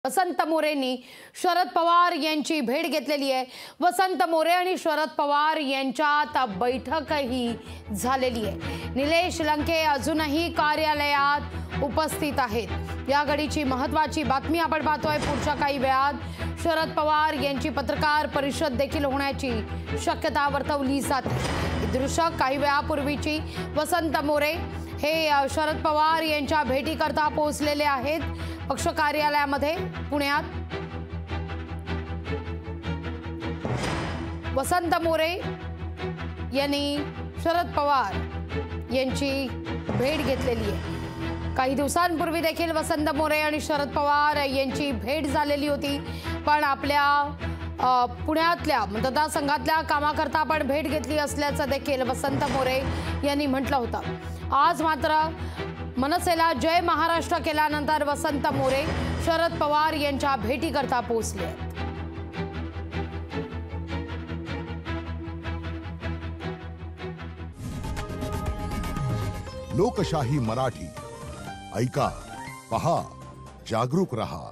वसंत मोरेंनी शरद पवार यांची भेट घेतलेली आहे। वसंत मोरे आणि शरद पवार यांच्यात बैठकही झालेली आहे। निलेश लंके अजूनही कार्यालयात उपस्थित आहेत। या घडीची महत्त्वाची बातमी आपण पाहतोय। पुढच्या काही वेळात शरद पवार यांची पत्रकार परिषद देखील होण्याची शक्यता वर्तवली जाते। दृश्य काही वेळापूर्वीची वसंत मोरे हे शरद पवार यांच्या भेटीकरता पोहोचलेले आहेत पक्ष कार्यालयामध्ये पुण्यात। वसंत मोरे यांनी शरद पवार यांची भेट घेतलेली आहे। काही दिवसांपूर्वी देखील वसंत मोरे आणि शरद पवार यांची भेट झालेली होती, पण आपल्या पुण्यातल्या मतदारसंघातल्या कामाकरता आपण भेट घेतली असल्याचं देखील वसंत मोरे यांनी म्हटलं होतं। आज मात्र मनसेला जय महाराष्ट्र केल्यानंतर वसंत मोरे शरद पवार यांच्या भेटीकरता पोहोचले आहेत। लोकशाही मराठी ऐका, पहा, जागरूक रहा।